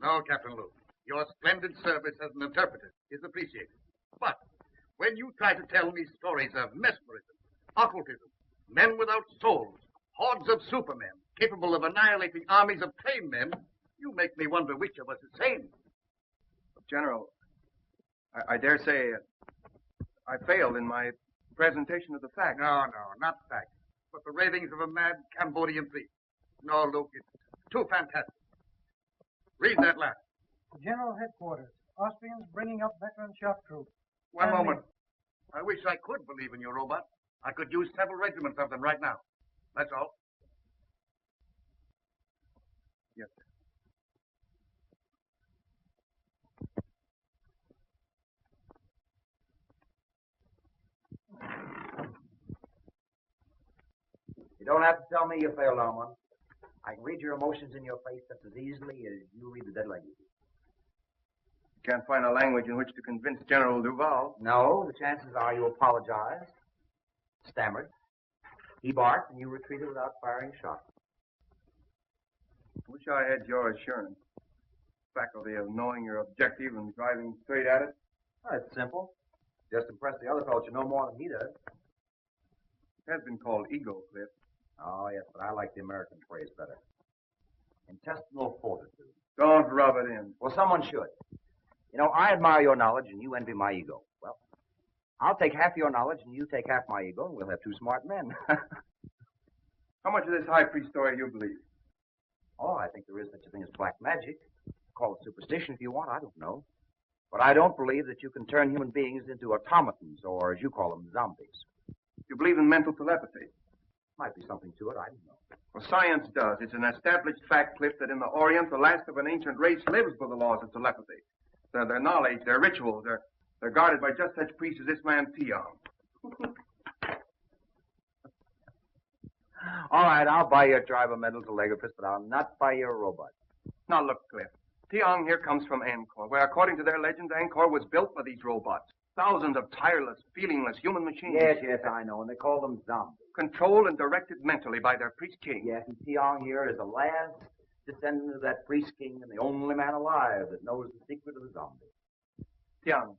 No, Captain Luke. Your splendid service as an interpreter is appreciated. But when you try to tell me stories of mesmerism, occultism, men without souls, hordes of supermen capable of annihilating armies of tame men, you make me wonder which of us is sane. General, I dare say I failed in my presentation of the facts. No, not facts, but the ravings of a mad Cambodian priest. No, Luke, it's too fantastic. Read that last. General Headquarters. Austrians bringing up veteran shock troops. One moment. I wish I could believe in your robot. I could use several regiments of them right now. That's all. Yes, sir. You don't have to tell me you failed on one. I can read your emotions in your face just as easily as you read the dead language. Can't find a language in which to convince General Duval. No, the chances are you apologized, stammered. He barked, and you retreated without firing a shot. Wish I had your assurance. Faculty of knowing your objective and driving straight at it. Oh, it's simple. Just impress the other fellow you know more than he does. It has been called ego, Cliff. Oh, yes, but I like the American phrase better. Intestinal fortitude. Don't rub it in. Well, someone should. You know, I admire your knowledge and you envy my ego. Well, I'll take half your knowledge and you take half my ego and we'll have two smart men. How much of this high priest story you believe? Oh, I think there is such a thing as black magic. Call it superstition if you want, I don't know. But I don't believe that you can turn human beings into automatons, or as you call them, zombies. You believe in mental telepathy? Might be something to it, I don't know. Well, science does. It's an established fact, Cliff, that in the Orient, the last of an ancient race lives by the laws of telepathy. Their knowledge, their rituals, they're guarded by just such priests as this man, Tiong. All right, I'll buy your tribe of mental telegraphist, but I'll not buy your robot. Now, look, Cliff. Tiong here comes from Angkor, where, according to their legends, Angkor was built by these robots. Thousands of tireless, feelingless human machines. Yes, I know, and they call them zombies. Controlled and directed mentally by their priest king. Yes, and Tiong here is the last descendant of that priest king and the only man alive that knows the secret of the zombie. Tiang.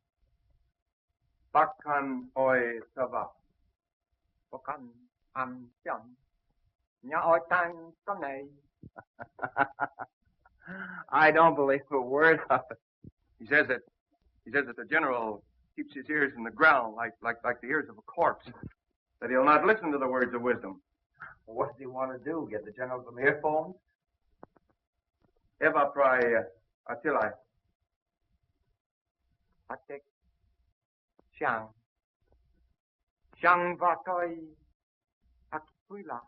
Bakan oi sava. Bakan am tiang. Nya oi tang sonay. I don't believe a word of it. He says that the general keeps his ears in the ground like the ears of a corpse. That he'll not listen to the words of wisdom. Well, what does he want to do? Get the general some earphones? Eva prai atilai. Atek. Shang. Shang vatoi. Akpuila.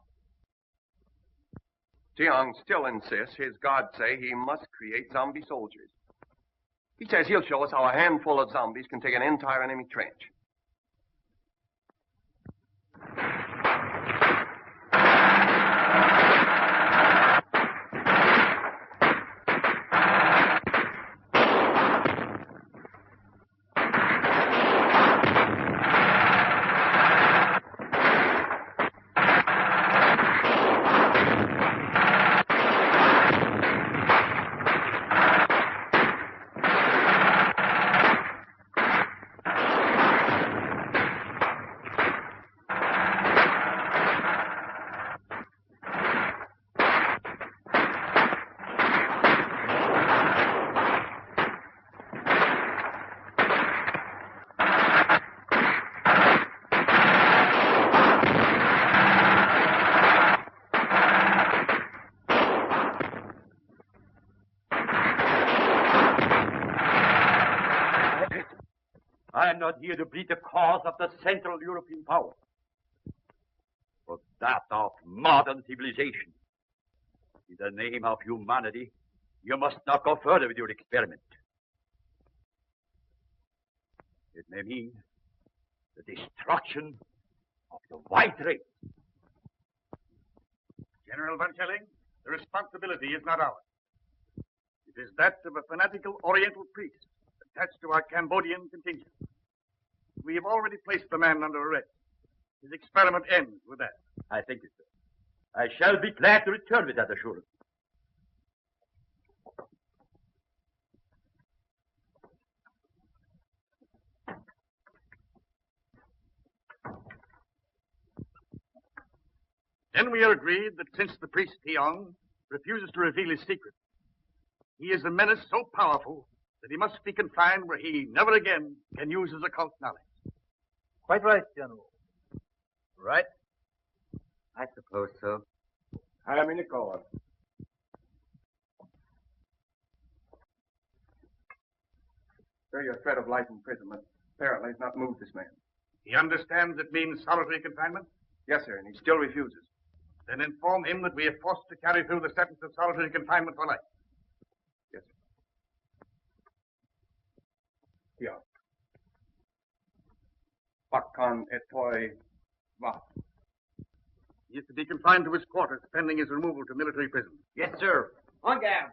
Tiong still insists his gods say he must create zombie soldiers. He says he'll show us how a handful of zombies can take an entire enemy trench. I am not here to plead the cause of the Central European power, but that of modern civilization. In the name of humanity, you must not go further with your experiment. It may mean the destruction of the white race. General Van Schelling, the responsibility is not ours. It is that of a fanatical Oriental priest attached to our Cambodian contingent. We have already placed the man under arrest. His experiment ends with that. I thank you, sir. I shall be glad to return with that assurance. Then we are agreed that since the priest Tiong refuses to reveal his secret, he is a menace so powerful that he must be confined where he never again can use his occult knowledge. Quite right, General. Right? I suppose so. Hire me Nicola. Sir, your threat of life imprisonment apparently has not moved this man. He understands it means solitary confinement? Yes, sir, and he still refuses. Then inform him that we are forced to carry through the sentence of solitary confinement for life. Yes, sir. Yeah. Bakkan etoi va. He is to be confined to his quarters pending his removal to military prison. Yes, sir. On guard.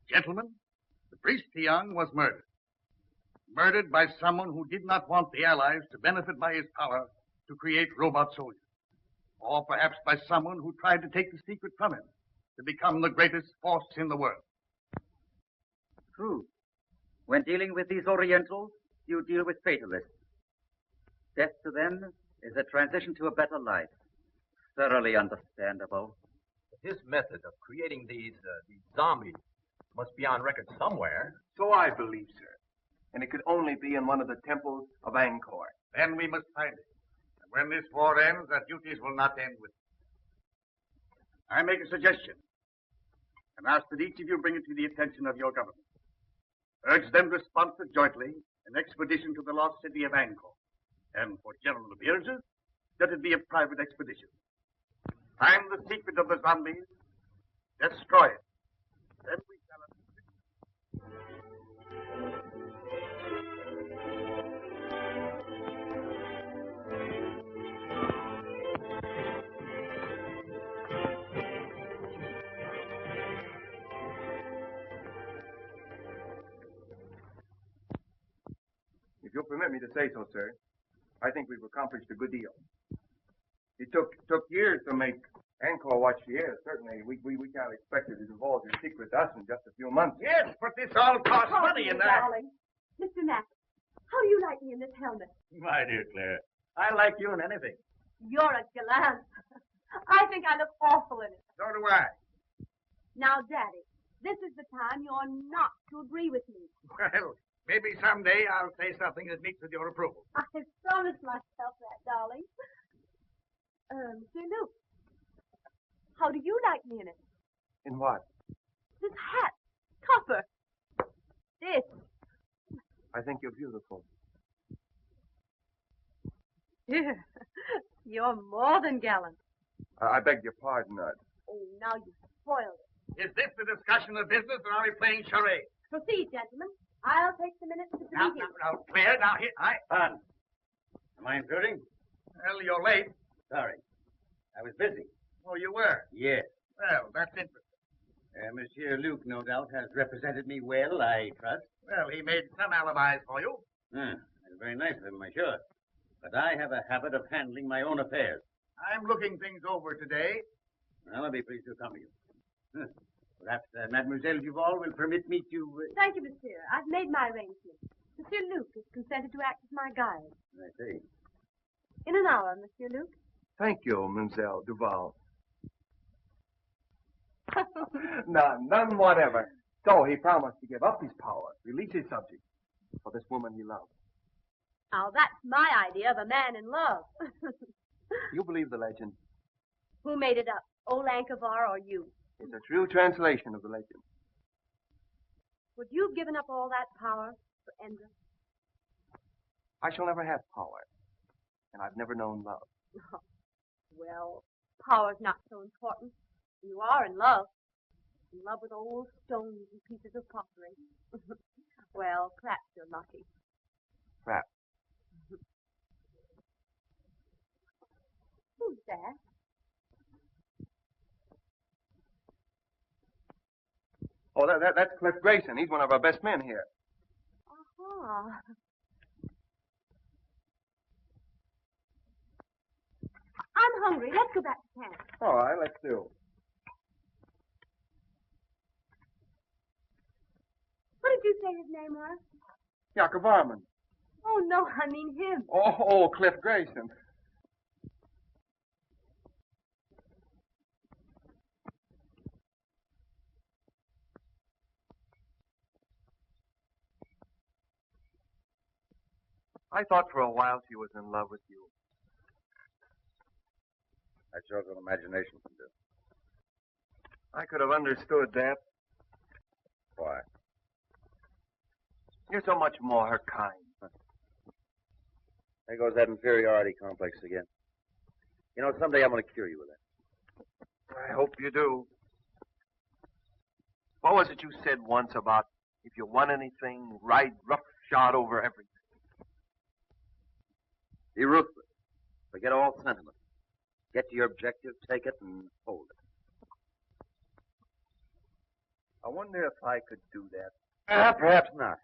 Gentlemen, the priest Tiong was murdered. Murdered by someone who did not want the Allies to benefit by his power to create robot soldiers. Or perhaps by someone who tried to take the secret from him to become the greatest force in the world. True. When dealing with these Orientals, you deal with fatalists. Death to them is a transition to a better life. Thoroughly understandable. His method of creating these zombies must be on record somewhere. So I believe, sir. And it could only be in one of the temples of Angkor. Then we must find it. And when this war ends, our duties will not end with it. I make a suggestion and ask that each of you bring it to the attention of your government. Urge them to sponsor jointly an expedition to the lost city of Angkor. And for general appearances, let it be a private expedition. Find the secret of the zombies, destroy it. Then we shall... If you'll permit me to say so, sir, I think we've accomplished a good deal. It took years to make Angkor what she is. Certainly, we can't expect her to divulge her secret to us in just a few months. Yes, but this all costs money in that. Darling. Mr. Mack, how do you like me in this helmet? My dear Claire, I like you in anything. You're a gallant. I think I look awful in it. So do I. Now, Daddy, this is the time you're not to agree with me. Well, maybe someday I'll say something that meets with your approval. I promised myself that, darling. Sir Luke, how do you like me in it? In what? This hat, copper. This. I think you're beautiful. Dear, you're more than gallant. I beg your pardon. Oh, now you spoiled it. Is this the discussion of business, or are we playing charades? Proceed, gentlemen. I'll take the minutes to Now, proceed. clear. Now, here. Fun. Am I intruding? Well, you're late. Sorry. I was busy. Oh, you were? Yes. Well, that's interesting. Monsieur Luke, no doubt, has represented me well, I trust. Well, he made some alibis for you. That's very nice of him, I'm sure. But I have a habit of handling my own affairs. I'm looking things over today. Well, I'll be pleased to accompany you. Perhaps Mademoiselle Duval will permit me to... Thank you, monsieur. I've made my arrangements. Monsieur Luke has consented to act as my guide. I see. In an hour, Monsieur Luke. Thank you, Mademoiselle Duval. None whatever. So he promised to give up his power, release his subject, for this woman he loved. Now, that's my idea of a man in love. You believe the legend? Who made it up? Old Ankavar or you? It's a true translation of the legend. Would you have given up all that power for Endra? I shall never have power, and I've never known love. Well, power's not so important. You are in love. In love with old stones and pieces of pottery. Well, perhaps you're lucky. Perhaps. Who's that? Oh, that's Cliff Grayson. He's one of our best men here. Uh-huh. I'm hungry. Let's go back to camp. All right, let's do. What did you say his name was? Jakob Varman. Oh, no, I mean him. Oh, Cliff Grayson. I thought for a while she was in love with you. That shows what imagination can do. I could have understood that. Why? You're so much more her kind. There goes that inferiority complex again. You know, someday I'm going to cure you with that. I hope you do. What was it you said once about if you want anything, ride roughshod over everything? Be ruthless. Forget all sentiment. Get to your objective, take it, and hold it. I wonder if I could do that. Perhaps not.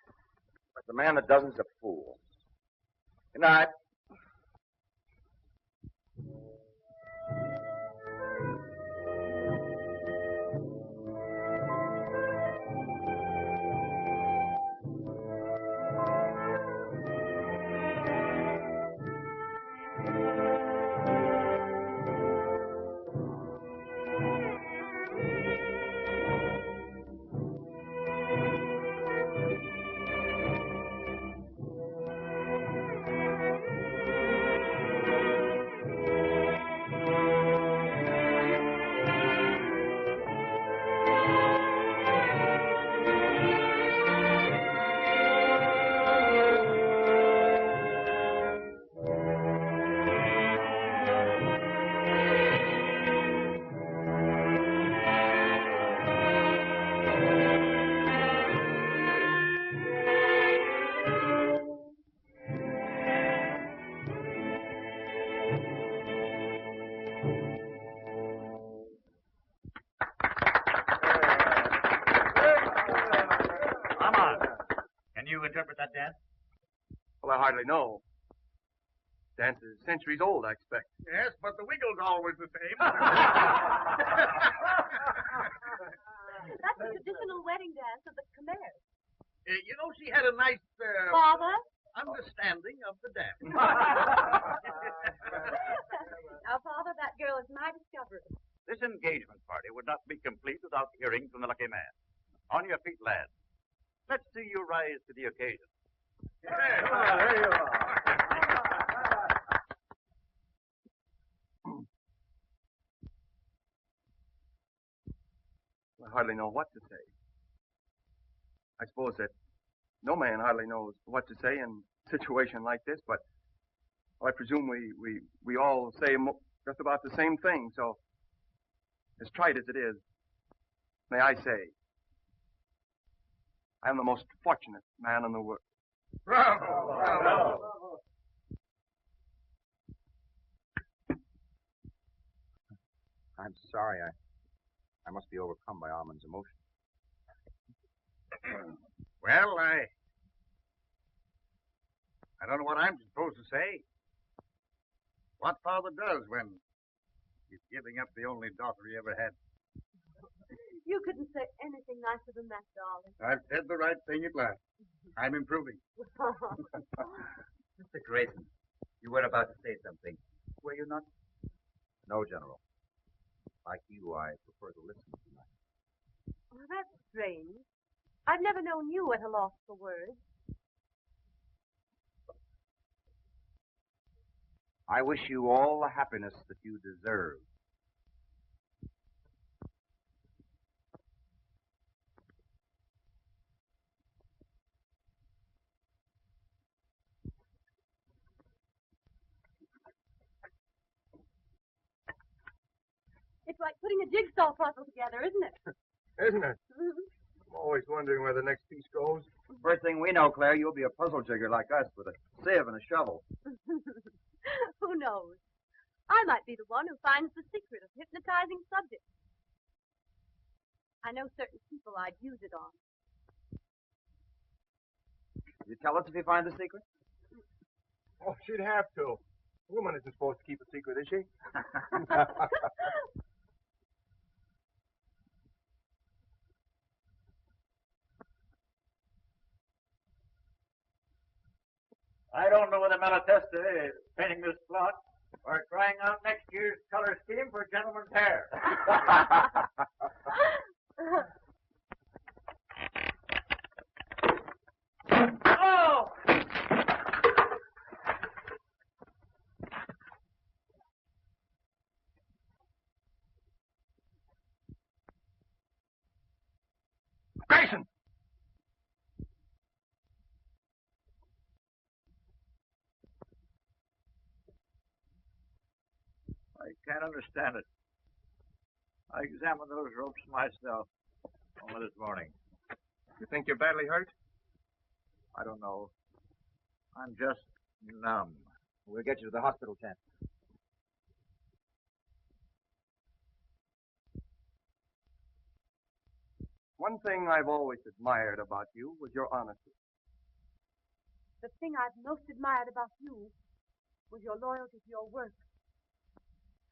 But the man that doesn't is a fool. Good night. Interpret that dance? Well, I hardly know. Dance is centuries old, I expect. Yes, but the wiggle's always the same. That's the traditional wedding dance of the Khmers. You know, she had a nice Father? understanding of the dance. Now, Father, that girl is my discovery. This engagement party would not be complete without hearing from the lucky man. On your feet, lads. Let's see you rise to the occasion. There you are. I hardly know what to say. I suppose that no man hardly knows what to say in a situation like this, but I presume we all say just about the same thing, so as trite as it is, may I say, I am the most fortunate man in the world. Bravo! Bravo! I'm sorry. I must be overcome by Armand's emotion. Well, I don't know what I'm supposed to say. What father does when he's giving up the only daughter he ever had. You couldn't say anything nicer than that, darling. I've said the right thing at last. I'm improving. Mr. Grayson, you were about to say something. Were you not? No, General. Like you, I prefer to listen tonight. Well, that's strange. I've never known you at a loss for words. I wish you all the happiness that you deserve. It's like putting a jigsaw puzzle together, isn't it? Isn't it? I'm always wondering where the next piece goes. First thing we know, Claire, you'll be a puzzle jigger like us with a sieve and a shovel. Who knows? I might be the one who finds the secret of hypnotizing subjects. I know certain people I'd use it on. You tell us if you find the secret? Oh, she'd have to. A woman isn't supposed to keep a secret, is she? I don't know whether Malatesta is painting this plot or trying out next year's color scheme for gentlemen's hair. Oh! Grayson! I can't understand it. I examined those ropes myself only this morning. You think you're badly hurt? I don't know. I'm just numb. We'll get you to the hospital tent. One thing I've always admired about you was your honesty. The thing I've most admired about you was your loyalty to your work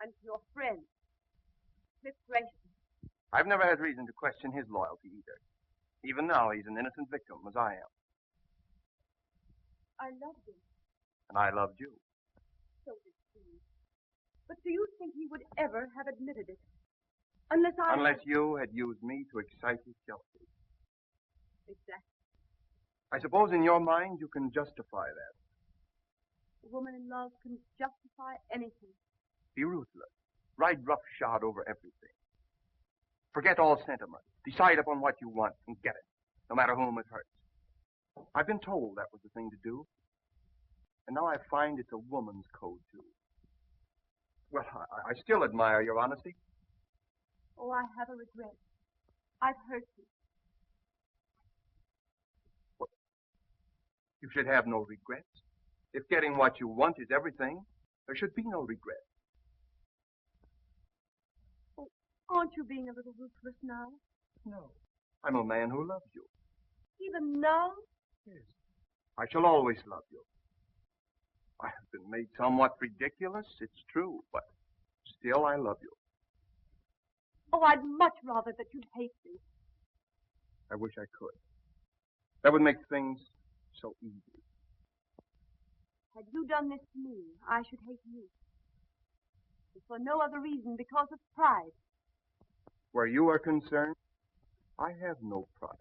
and to your friend, Cliff Grayson. I've never had reason to question his loyalty either. Even now, he's an innocent victim, as I am. I loved him, And I loved you. so did he. But do you think he would ever have admitted it? Unless you had used me to excite his jealousy. Exactly. I suppose in your mind you can justify that. A woman in love can justify anything. Be ruthless. Ride roughshod over everything. Forget all sentiment. Decide upon what you want and get it, no matter whom it hurts. I've been told that was the thing to do. And now I find it's a woman's code, too. Well, I still admire your honesty. Oh, I have a regret. I've hurt you. You should have no regrets. If getting what you want is everything, there should be no regret. Oh, aren't you being a little ruthless now? No. I'm a man who loves you. Even now? Yes. I shall always love you. I have been made somewhat ridiculous, it's true, but still I love you. Oh, I'd much rather that you'd hate me. I wish I could. That would make things so easy. Had you done this to me, I should hate you. And for no other reason, because of pride. Where you are concerned, I have no pride.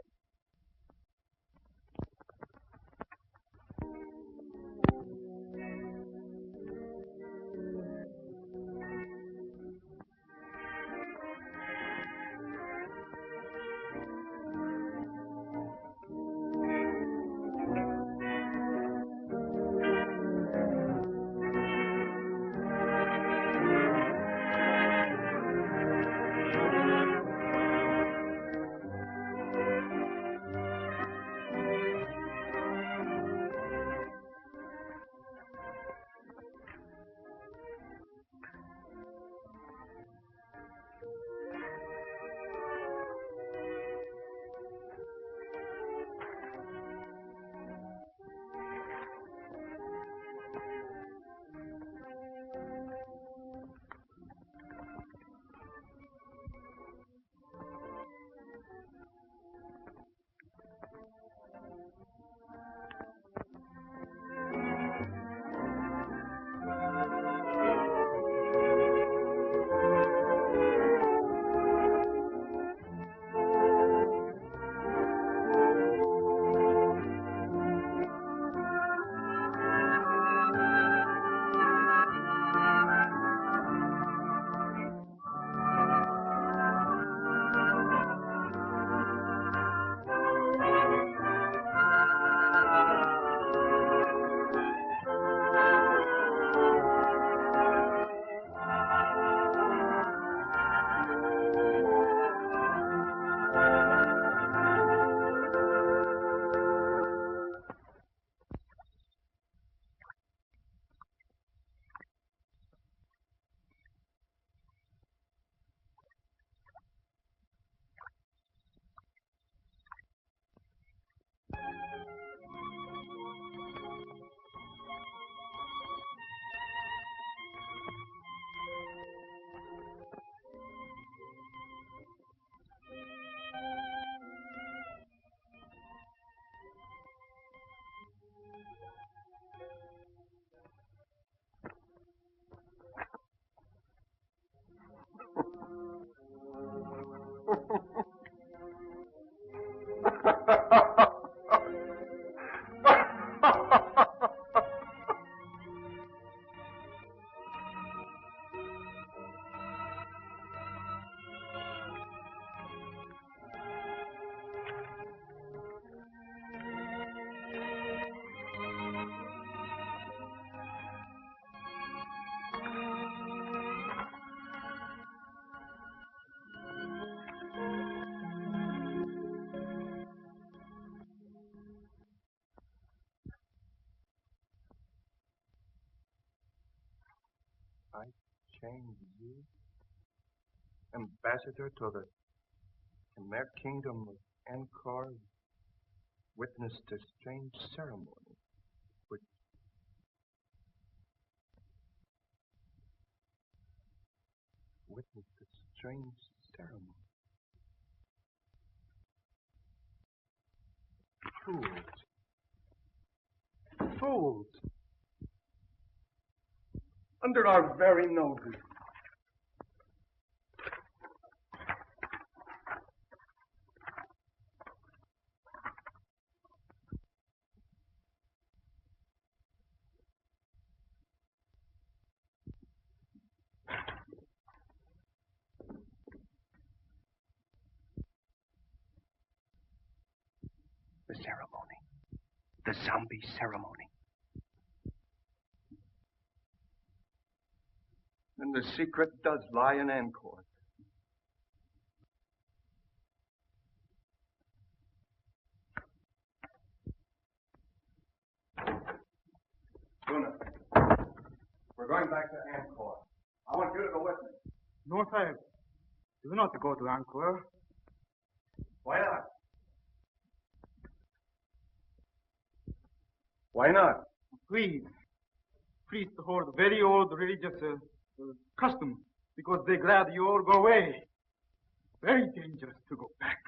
I change you, ambassador to the Khmer kingdom of Angkor, witnessed a strange ceremony, which witnessed a strange ceremony. Fools. Fools. Under our very noses. The ceremony. The zombie ceremony. And the secret does lie in Angkor. Luna, we're going back to Angkor. I want you to go with me. No, Sahib. Do not go to Angkor. Why not? Why not? Please. Priests hold very old religious custom because they glad you all go away. Very dangerous to go back.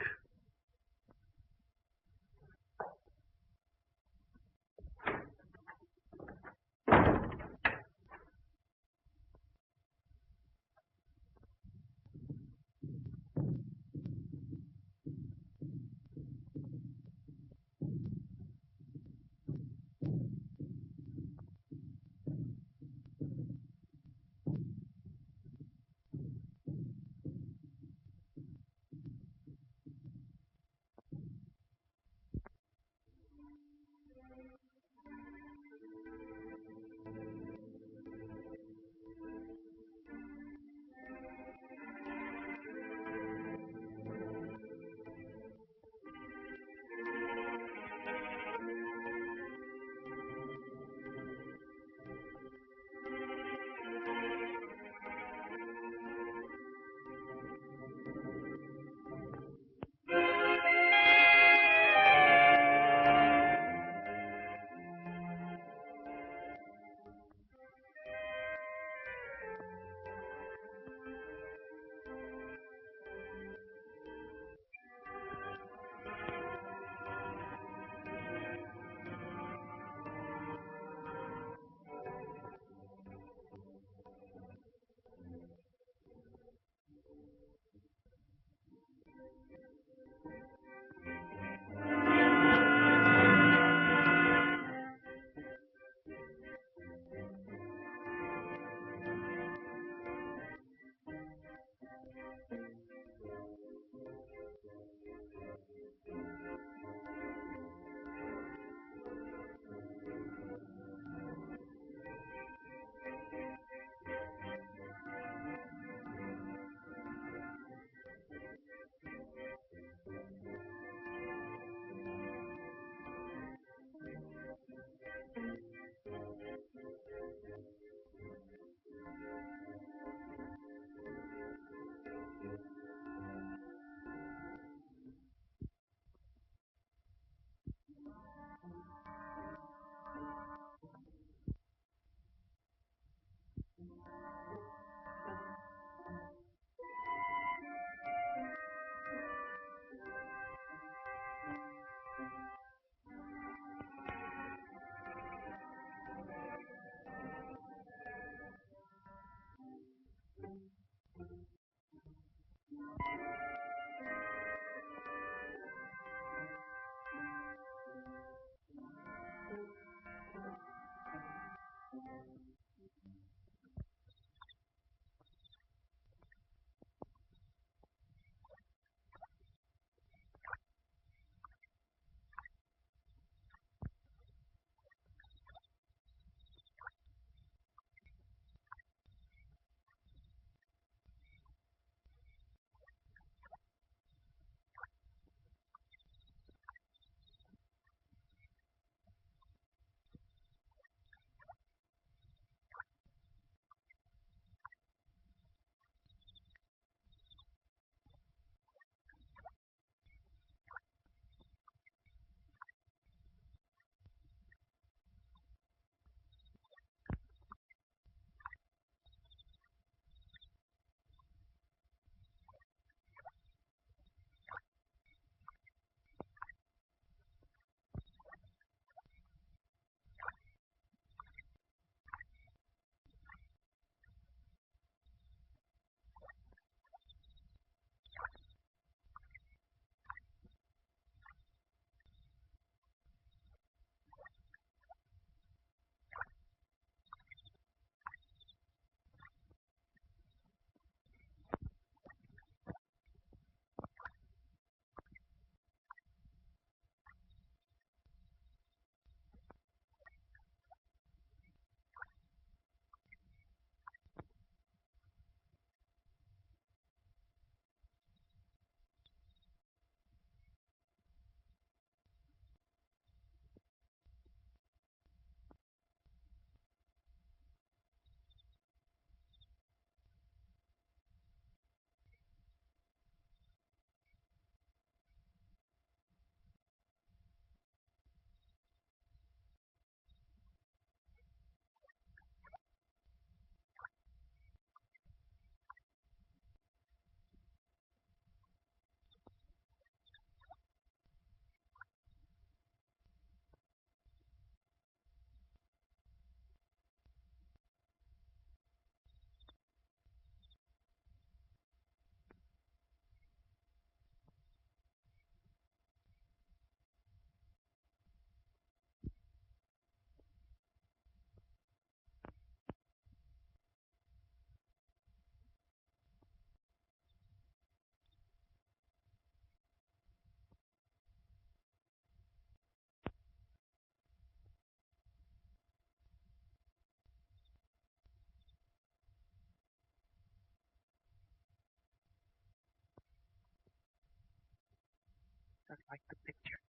like the picture.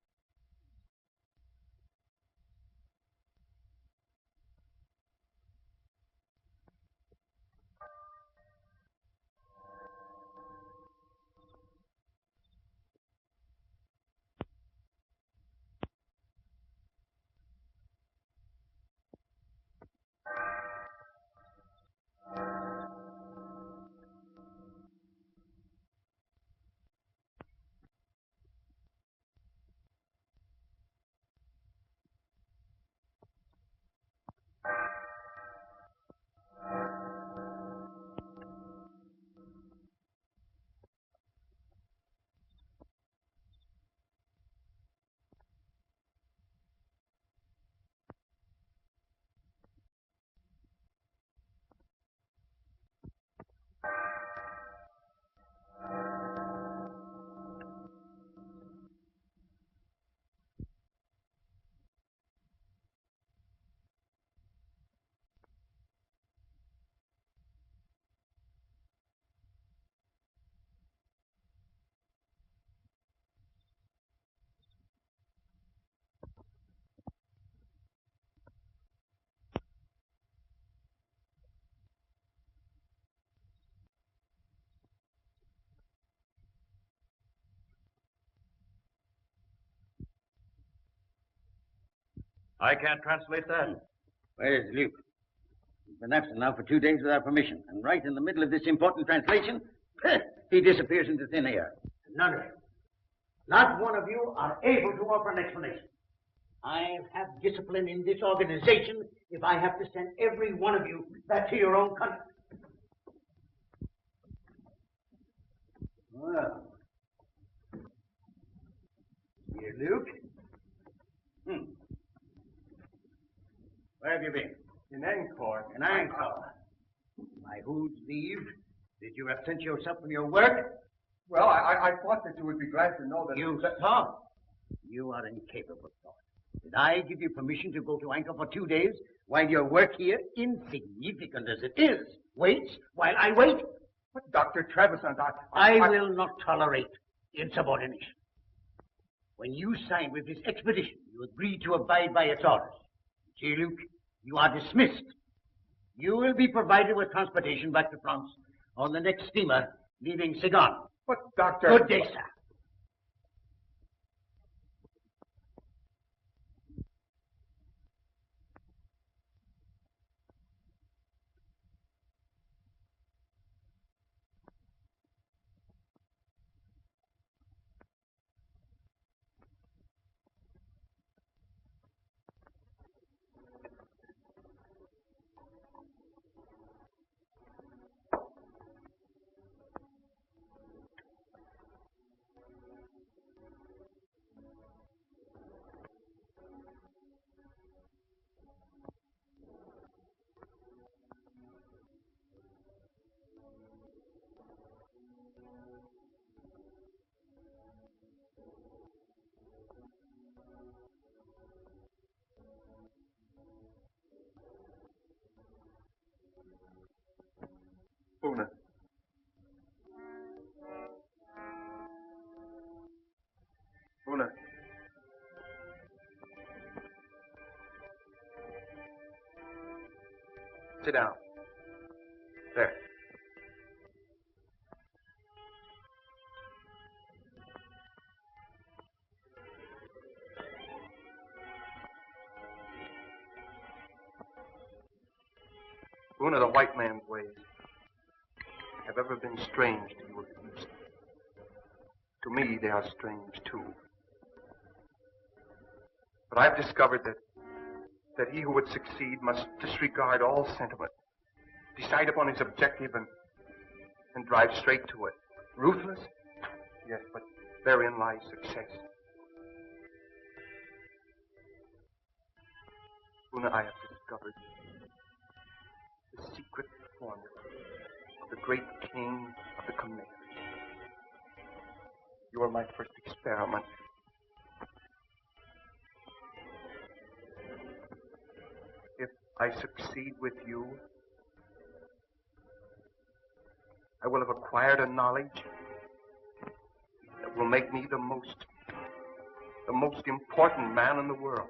I can't translate that. Where's Luke? He's been absent now for 2 days without permission. And right in the middle of this important translation, he disappears into thin air. None of you, not one of you, are able to offer an explanation. I have discipline in this organization if I have to send every one of you back to your own country. Well. Here, Luke. Where have you been? In Angkor. In Angkor. By whose leave did you absent yourself from your work? Well, I thought that you would be glad to know that... You thought? You are incapable of thought. Did I give you permission to go to Angkor for 2 days while your work here, insignificant as it is, waits while I wait? But Dr. Trevisan, I will not tolerate insubordination. When you signed with this expedition, you agreed to abide by its orders. See, Luke, you are dismissed. You will be provided with transportation back to France on the next steamer leaving Saigon. But, Doctor... Good day, sir. Una. Una. Sit down. There. Una, the white man's ways have ever been strange to you at least. To me, they are strange, too. But I've discovered that he who would succeed must disregard all sentiment, decide upon his objective and drive straight to it. Ruthless? Yes, but therein lies success. Una, I have discovered the secret formula of the great king of the Khmer. You are my first experiment. If I succeed with you, I will have acquired a knowledge that will make me the most The most important man in the world.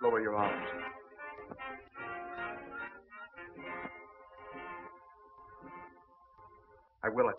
Lower your arms. I will it.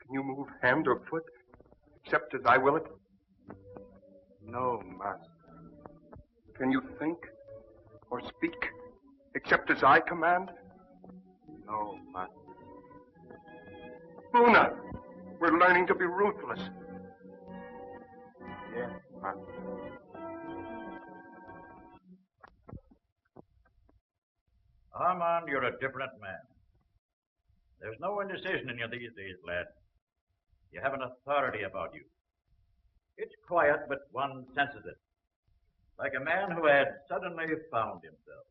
Can you move hand or foot, except as I will it? No, Master. Can you think or speak, except as I command? No, Master. Luna, we're learning to be ruthless. Yes, Master. Armand, you're a different man. There's no indecision in you these days, lad. You have an authority about you. It's quiet, but one senses it. Like a man who had suddenly found himself.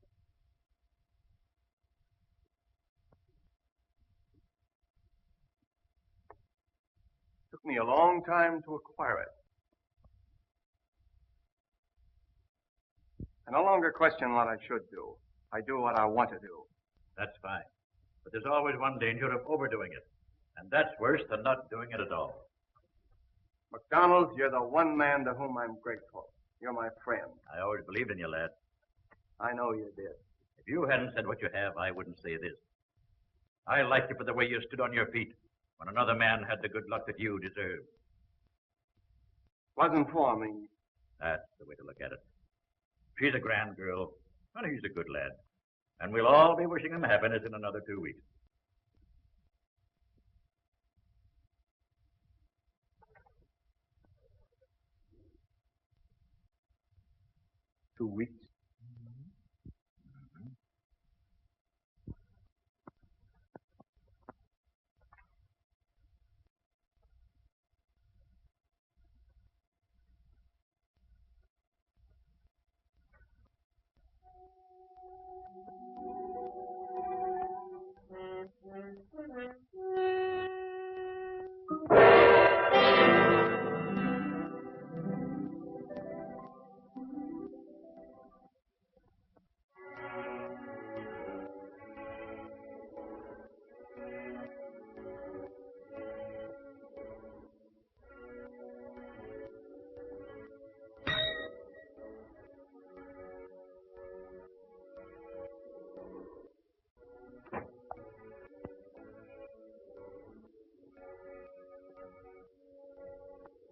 Took me a long time to acquire it. I no longer question what I should do. I do what I want to do. That's fine. But there's always one danger of overdoing it. And that's worse than not doing it at all. McDonald, you're the one man to whom I'm grateful. You're my friend. I always believed in you, lad. I know you did. If you hadn't said what you have, I wouldn't say this. I liked you for the way you stood on your feet when another man had the good luck that you deserved. Wasn't for me. That's the way to look at it. She's a grand girl, and he's a good lad. And we'll all be wishing him happiness in another 2 weeks. Two weeks.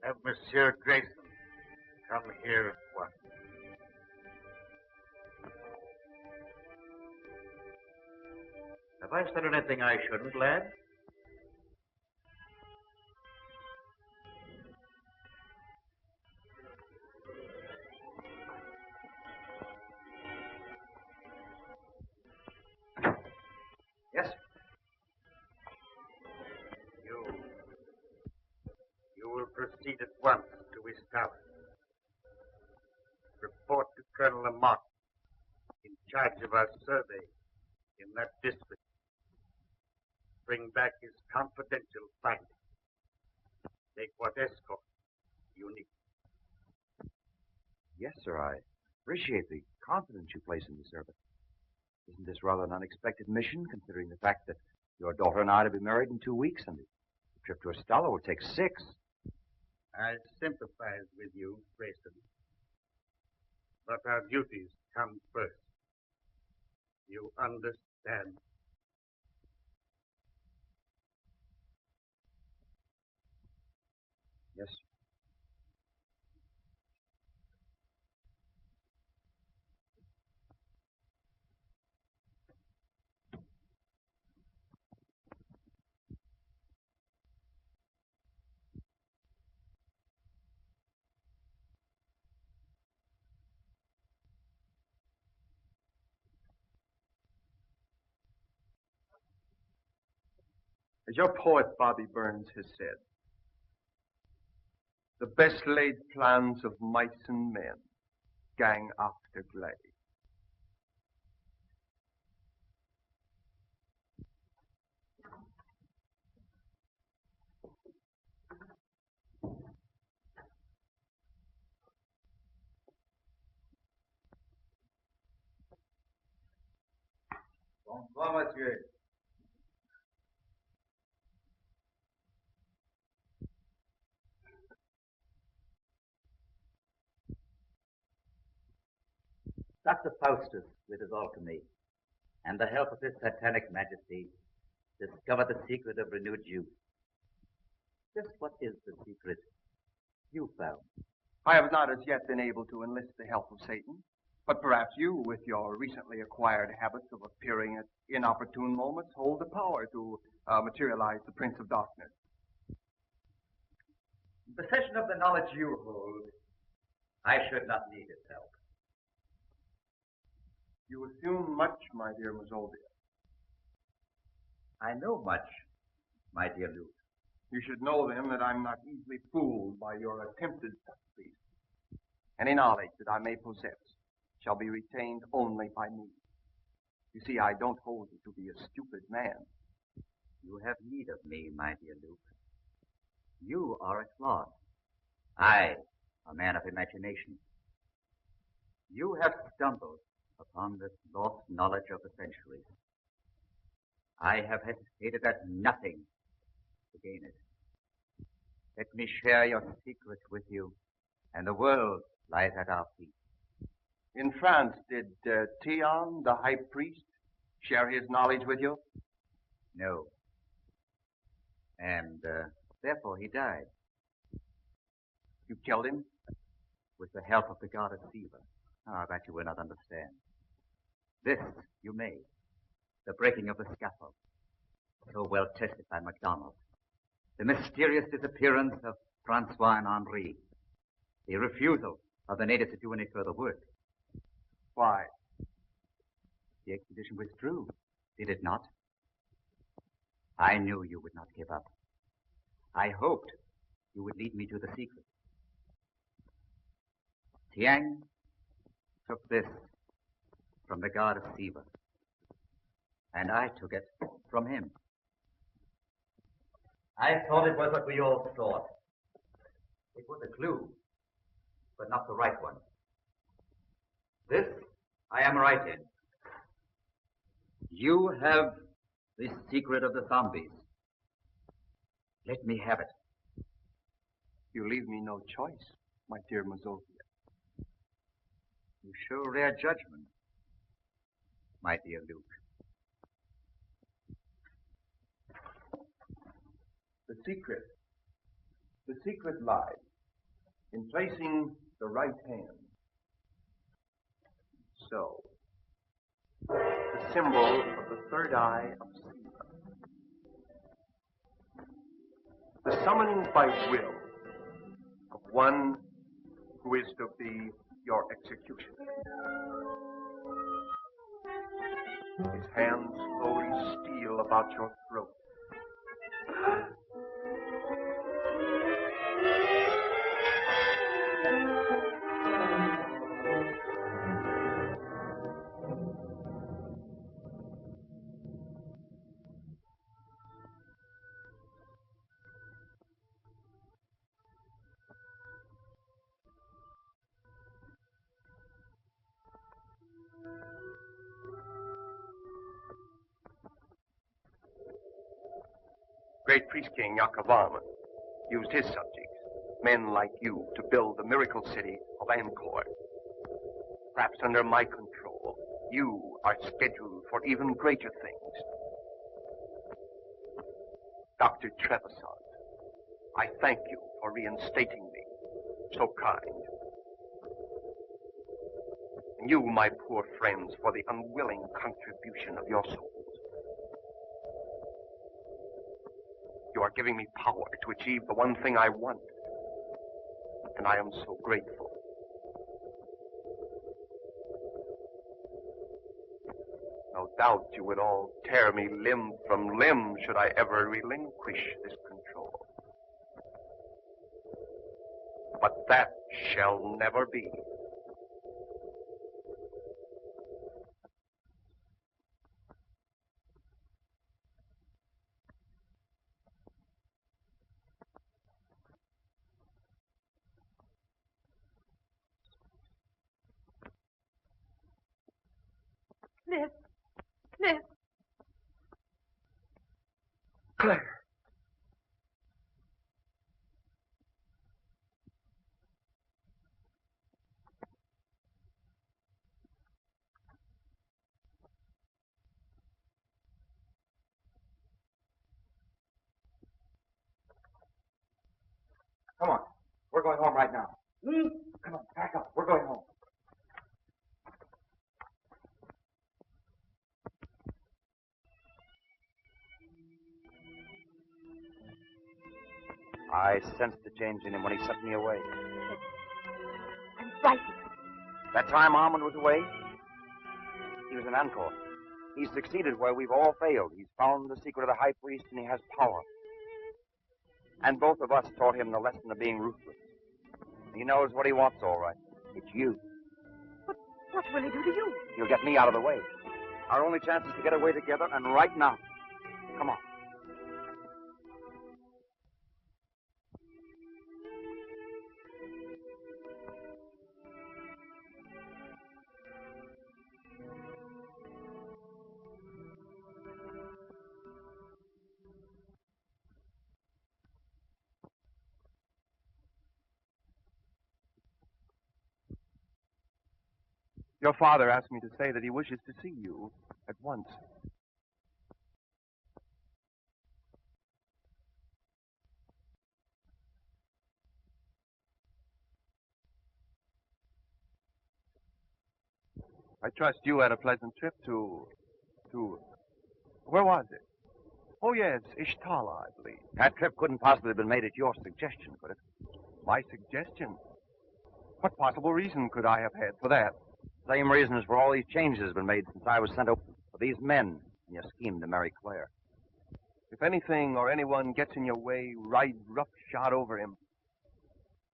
Have Monsieur Grayson come here at once. Have I said anything I shouldn't, lad? Yes? You will proceed at once to his tower. Report to Colonel Lamont in charge of our survey in that district. Bring back his confidential findings. Take what escort you need. Yes, sir. I appreciate the confidence you place in me, sir, but isn't this rather an unexpected mission, considering the fact that your daughter and I are to be married in 2 weeks, and the trip to Estella will take 6? I sympathize with you, Grayson. But our duties come first. You understand? Yes. As your poet Bobby Burns has said, the best laid plans of mice and men gang after gley. Bonsoir, monsieur. Dr. Faustus, with his alchemy, and the help of his satanic majesty, discovered the secret of renewed youth. Just what is the secret you found? I have not as yet been able to enlist the help of Satan, but perhaps you, with your recently acquired habits of appearing at inopportune moments, hold the power to materialize the Prince of Darkness. In possession of the knowledge you hold, I should not need his help. You assume much, my dear Mazovia. I know much, my dear Luke. You should know, then, that I'm not easily fooled by your attempted subtleties. Any knowledge that I may possess shall be retained only by me. You see, I don't hold you to be a stupid man. You have need of me, my dear Luke. You are a clod. I, a man of imagination. You have stumbled upon this lost knowledge of the centuries. I have hesitated at nothing to gain it. Let me share your secret with you, and the world lies at our feet. In France, did Theon, the high priest, share his knowledge with you? No. And therefore he died. You killed him? With the help of the goddess Siva. Ah, that you will not understand. This you may. The breaking of the scaffold, so well tested by MacDonald. The mysterious disappearance of Francois and Henri. The refusal of the natives to do any further work. Why? The expedition withdrew, did it not? I knew you would not give up. I hoped you would lead me to the secret. Tiang took this from the goddess Siva, and I took it from him. I thought it was what we all thought. It was a clue, but not the right one. This I am right in. You have the secret of the zombies. Let me have it. You leave me no choice, my dear Mazovia. You show rare judgment, my dear Luke. The secret lies in placing the right hand. So, the symbol of the third eye of Siva. The summoning by will of one who is to be your executioner. His hands slowly steal about your throat. Great priest king Yakovan used his subjects Men like you to build the miracle city of Angkor. Perhaps under my control, you are scheduled for even greater things. Dr. Trevisan, I thank you for reinstating me. So kind. And you, my poor friends, for the unwilling contribution of your souls. You are giving me power to achieve the one thing I want. And I am so grateful. No doubt you would all tear me limb from limb should I ever relinquish this control. But that shall never be. Cliff. Cliff. Claire. Come on. We're going home right now. Come on, back up. We're going home. I sensed the change in him when he sent me away. I'm frightened. That time Armand was away, he was in Angkor. He's succeeded where we've all failed. He's found the secret of the high priest, and he has power. And both of us taught him the lesson of being ruthless. He knows what he wants, all right. It's you. What will he do to you? He'll get me out of the way. Our only chance is to get away together, and right now. Come on. Your father asked me to say that he wishes to see you at once. I trust you had a pleasant trip to... Where was it? Oh, yes, Ishtala, I believe. That trip couldn't possibly have been made at your suggestion, could it? My suggestion? What possible reason could I have had for that? Same reason as for all these changes has been made since I was sent over. For these men in your scheme to marry Claire. If anything or anyone gets in your way, ride roughshod over him.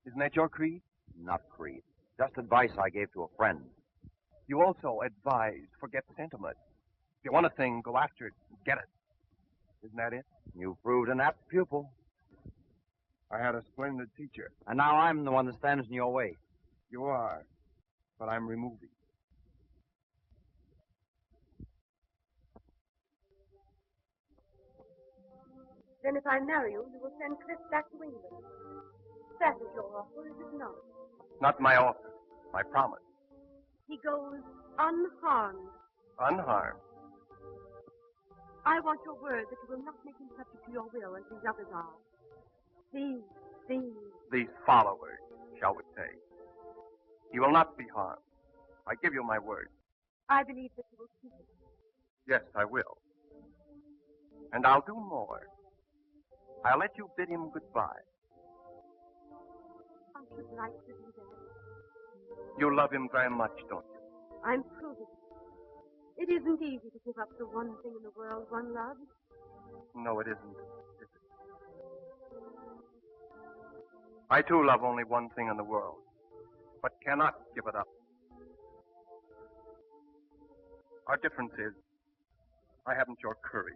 Isn't that your creed? Not creed. Just advice I gave to a friend. You also advised forget sentiment. If you want a thing, go after it and get it. Isn't that it? You proved an apt pupil. I had a splendid teacher. And now I'm the one that stands in your way. You are, but I'm removing. Then if I marry you, you will send Cliff back to England. That is your offer, is it not? Not my offer, my promise. He goes unharmed. Unharmed. I want your word that you will not make him subject to your will as these others are. These followers, shall we say. He will not be harmed. I give you my word. I believe that you will keep it. Yes, I will. And I'll do more. I'll let you bid him goodbye. I should like to do that. You love him very much, don't you? I'm proving it. It isn't easy to give up the one thing in the world one loves. No, it isn't. Is it? I, too, love only one thing in the world, but cannot give it up. Our difference is, I haven't your courage.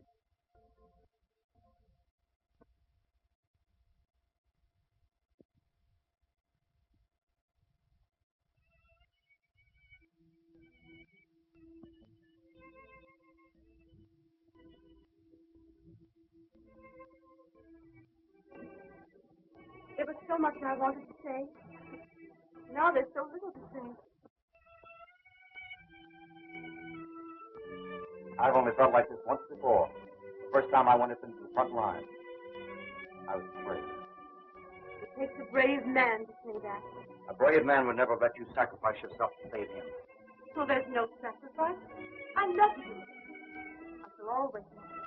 It was so much I wanted to say. Now there's so little to say. I've only felt like this once before. The first time I went into the front line. I was afraid. It takes a brave man to say that. A brave man would never let you sacrifice yourself to save him. So there's no sacrifice. I love you. I shall always love you.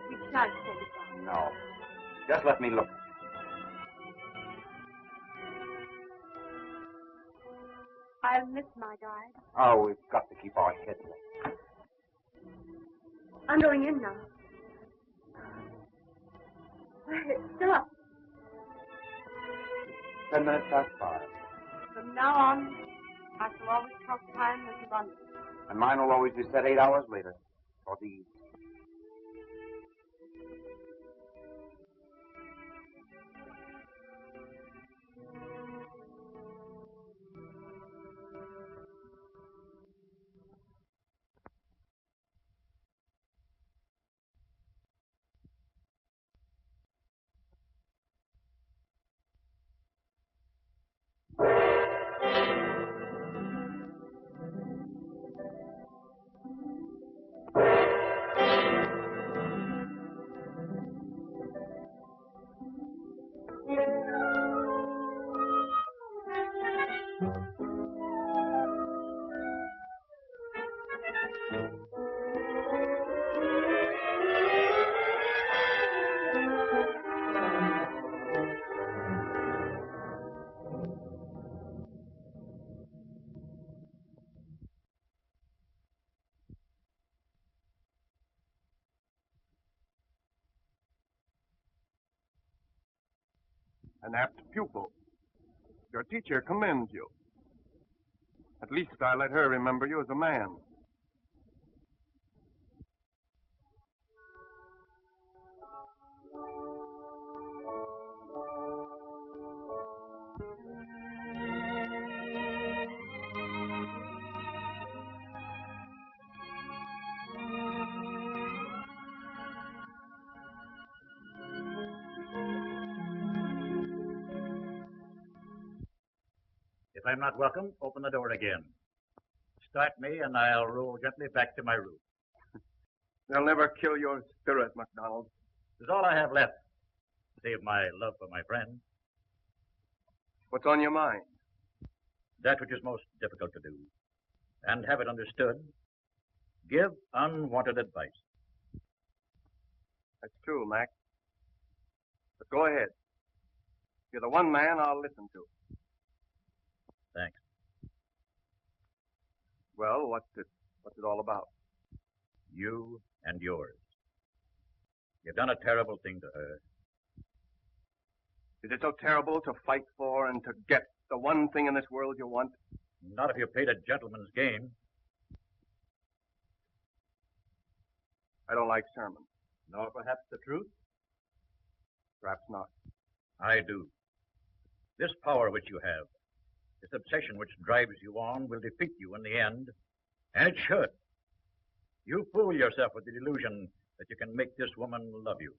We shan't say goodbye. No. Just let me look. I'll miss my guide. Oh, we've got to keep our heads up. I'm going in now. It's still up. 10 minutes past 5. From now on, I shall always count time as London. And mine will always be set 8 hours later. For these. An apt pupil. Your teacher commends you. At least I let her remember you as a man. If I'm not welcome, open the door again. Start me, and I'll roll gently back to my room. They'll never kill your spirit, MacDonald. It's all I have left, save my love for my friend. What's on your mind? That which is most difficult to do. And have it understood. Give unwanted advice. That's true, Mac. But go ahead. You're the one man I'll listen to. Thanks. Well, what's it all about? You and yours. You've done a terrible thing to her. Is it so terrible to fight for and to get the one thing in this world you want? Not if you played a gentleman's game. I don't like sermons. Nor perhaps the truth? Perhaps not. I do. This power which you have, this obsession which drives you on, will defeat you in the end. And it should. You fool yourself with the delusion that you can make this woman love you.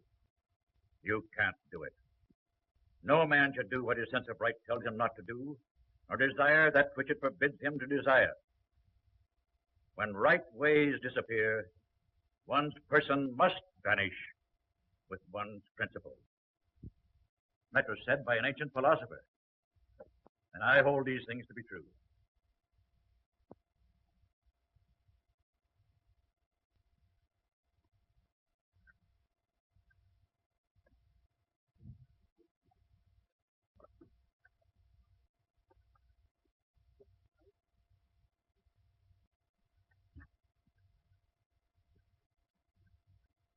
You can't do it. No man should do what his sense of right tells him not to do, nor desire that which it forbids him to desire. When right ways disappear, one's person must vanish with one's principles. That was said by an ancient philosopher, and I hold these things to be true.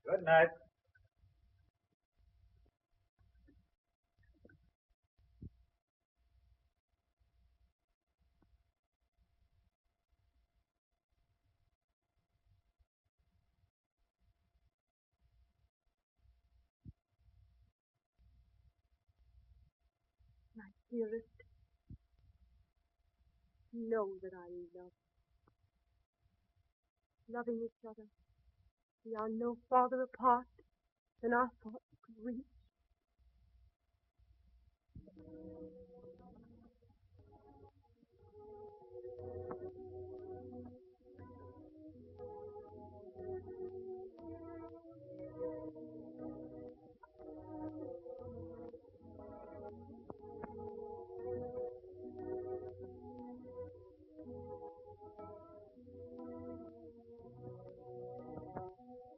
Good night. My dearest, know that I love you. Loving each other We are no farther apart than our thoughts could reach.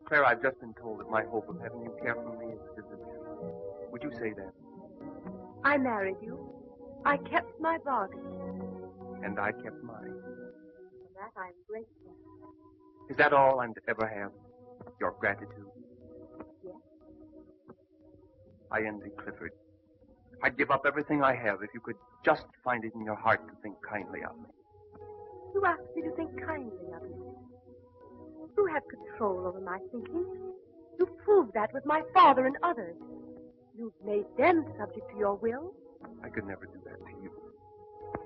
Claire, I've just been told that my hope of having you care for me is disappearing. Would you say that? I married you. I kept my bargain. And I kept mine. For that I'm grateful. Is that all I'm to ever have? Your gratitude? Yes. I envy Clifford. I'd give up everything I have if you could just find it in your heart to think kindly of me. You asked me to think kindly of you. You have control over my thinking. You proved that with my father and others. You've made them subject to your will. I could never do that to you.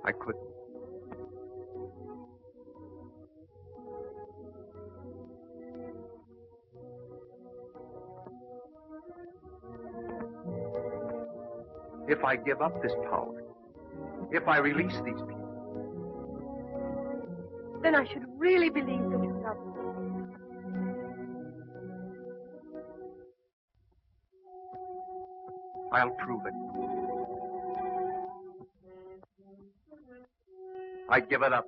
I couldn't. If I give up this power, if I release these people, Then I should really believe that you love me. I'll prove it. I give it up.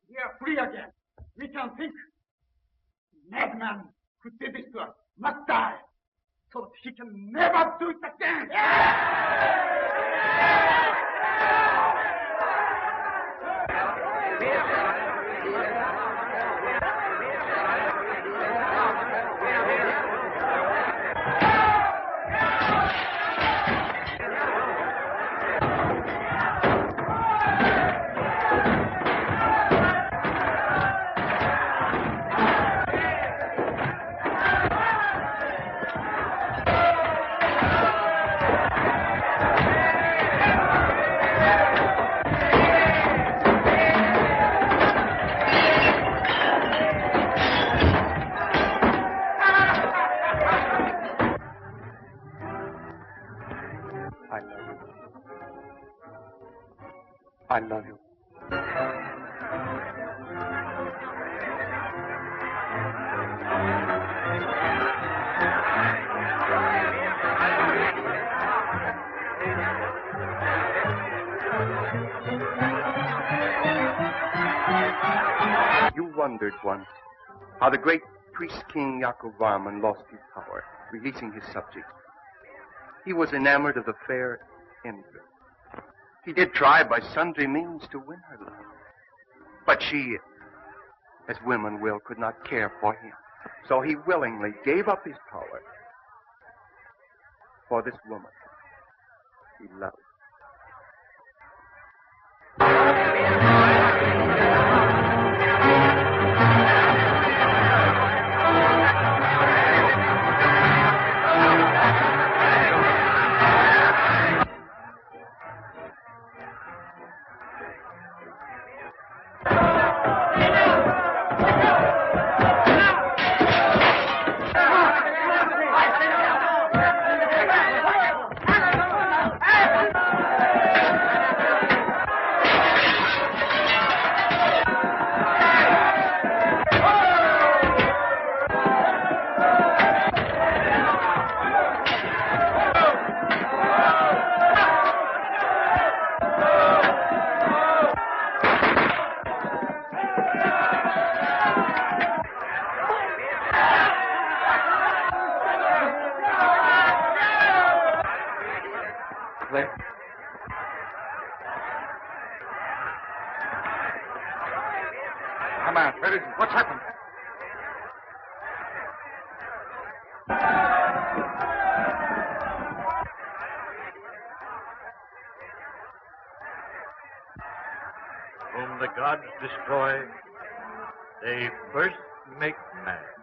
We are free again. We can think. Madman who did this to us must die, so that he can never do it again. I love you. You wondered once how the great priest-king Yakov Varman lost his power, releasing his subjects. He was enamored of the fair Indra. He did try by sundry means to win her love. But she, as women will, could not care for him. So he willingly gave up his power for this woman he loved. there. Come on, where is he? What's happened? Whom the gods destroy, they first make mad.